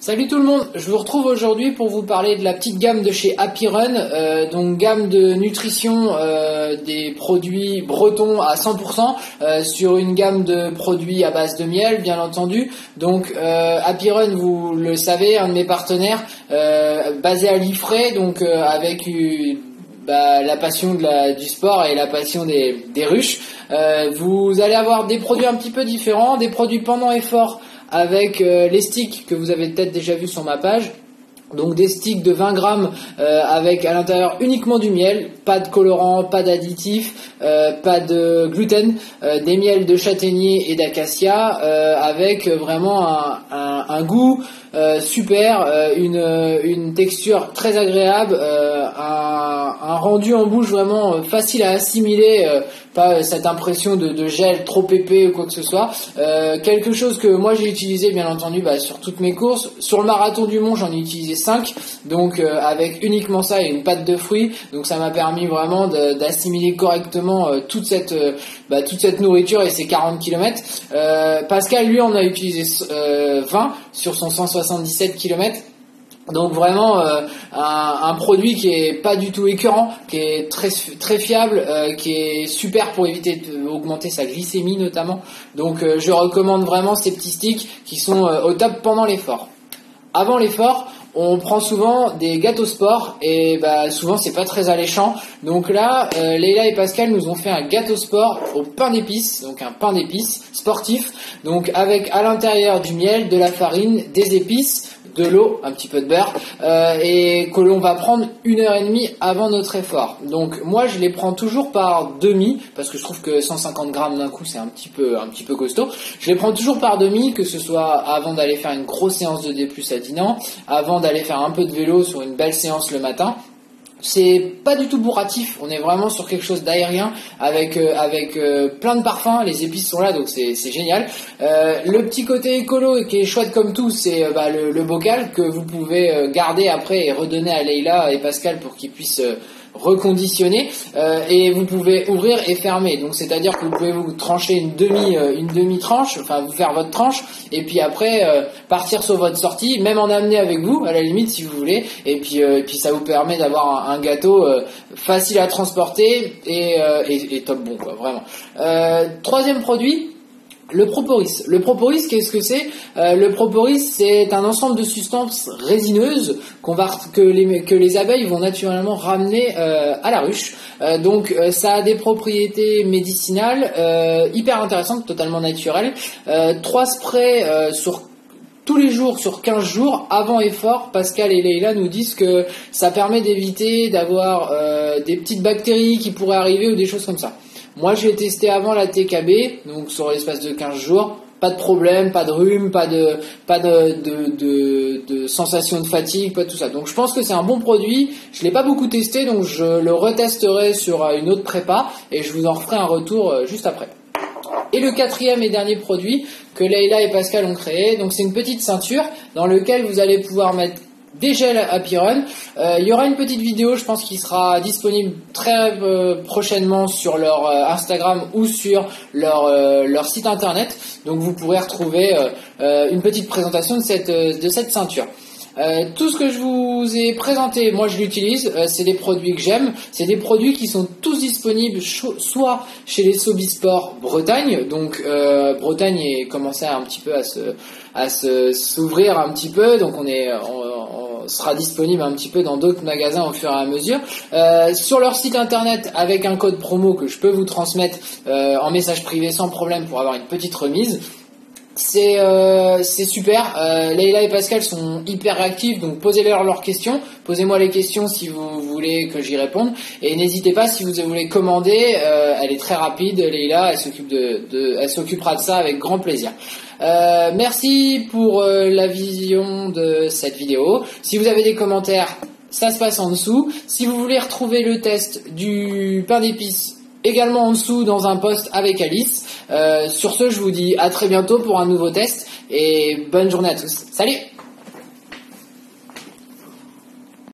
Salut tout le monde, je vous retrouve aujourd'hui pour vous parler de la petite gamme de chez Happy Run, donc gamme de nutrition des produits bretons à 100% sur une gamme de produits à base de miel bien entendu. Donc Happy Run, vous le savez, un de mes partenaires basé à Liffré, donc avec la passion du sport et la passion des ruches. Vous allez avoir des produits un petit peu différents, des produits pendant effort avec les sticks que vous avez peut-être déjà vu sur ma page. Donc des sticks de 20 grammes avec à l'intérieur uniquement du miel, pas de colorant, pas d'additifs, pas de gluten, des miels de châtaignier et d'acacia avec vraiment un goût super, une texture très agréable, un rendu en bouche vraiment facile à assimiler, pas cette impression de gel trop épais ou quoi que ce soit. Quelque chose que moi j'ai utilisé bien entendu sur toutes mes courses. Sur le marathon du Mont, j'en ai utilisé 5, donc avec uniquement ça et une pâte de fruits. Donc ça m'a permis vraiment d'assimiler correctement toute cette nourriture et ces 40 km. Pascal lui en a utilisé 20 sur son 177 km. Donc vraiment un produit qui est pas du tout écœurant, qui est très fiable, qui est super pour éviter d'augmenter sa glycémie notamment. Donc je recommande vraiment ces petits sticks qui sont au top pendant l'effort. Avant l'effort, on prend souvent des gâteaux sport et souvent c'est pas très alléchant. Donc là, Leïla et Pascal nous ont fait un gâteau sport au pain d'épices, donc un pain d'épices sportif, donc avec à l'intérieur du miel, de la farine, des épices, de l'eau, un petit peu de beurre, et que l'on va prendre 1h30 avant notre effort. Donc moi je les prends toujours par demi, parce que je trouve que 150 grammes d'un coup c'est un petit peu costaud. Je les prends toujours par demi, que ce soit avant d'aller faire une grosse séance de D+ à Dinan, avant d'aller faire un peu de vélo sur une belle séance le matin. C'est pas du tout bourratif, on est vraiment sur quelque chose d'aérien avec plein de parfums, les épices sont là donc c'est génial. Le petit côté écolo qui est chouette comme tout, c'est le bocal que vous pouvez garder après et redonner à Leïla et Pascal pour qu'ils puissent reconditionner, et vous pouvez ouvrir et fermer, donc c'est à dire que vous pouvez vous trancher une demi tranche, enfin vous faire votre tranche et puis après partir sur votre sortie, même en amener avec vous à la limite si vous voulez, et puis ça vous permet d'avoir un gâteau facile à transporter et top bon quoi, vraiment. Troisième produit, le propolis. Le propolis, qu'est-ce que c'est? Le propolis, c'est un ensemble de substances résineuses que les abeilles vont naturellement ramener à la ruche. Donc ça a des propriétés médicinales hyper intéressantes, totalement naturelles. 3 sprays sur tous les jours sur 15 jours avant effort. Pascal et Leïla nous disent que ça permet d'éviter d'avoir des petites bactéries qui pourraient arriver ou des choses comme ça. Moi, je l'ai testé avant la TKB, donc sur l'espace de 15 jours. Pas de problème, pas de rhume, pas de sensation de fatigue, pas tout ça. Donc je pense que c'est un bon produit. Je l'ai pas beaucoup testé, donc je le retesterai sur une autre prépa et je vous en referai un retour juste après. Et le quatrième et dernier produit que Leïla et Pascal ont créé, donc c'est une petite ceinture dans laquelle vous allez pouvoir mettre des gels Happy Run. Il y aura une petite vidéo, je pense, qui sera disponible très prochainement sur leur Instagram ou sur leur site internet. Donc vous pourrez retrouver une petite présentation de cette ceinture. Tout ce que je vous ai présenté, moi je l'utilise, c'est des produits que j'aime, c'est des produits qui sont tous disponibles soit chez les Sobisport Bretagne, donc Bretagne est commencé un petit peu à s'ouvrir un petit peu, donc on sera disponible un petit peu dans d'autres magasins au fur et à mesure, sur leur site internet avec un code promo que je peux vous transmettre en message privé sans problème pour avoir une petite remise. C'est super. Leïla et Pascal sont hyper réactifs, donc posez-leur leurs questions. Posez-moi les questions si vous voulez que j'y réponde. Et n'hésitez pas si vous voulez commander. Elle est très rapide, Leïla. Elle s'occupera de ça avec grand plaisir. Merci pour la vision de cette vidéo. Si vous avez des commentaires, ça se passe en dessous. Si vous voulez retrouver le test du pain d'épices, également en dessous dans un post avec Alice. Sur ce, je vous dis à très bientôt pour un nouveau test et bonne journée à tous. Salut!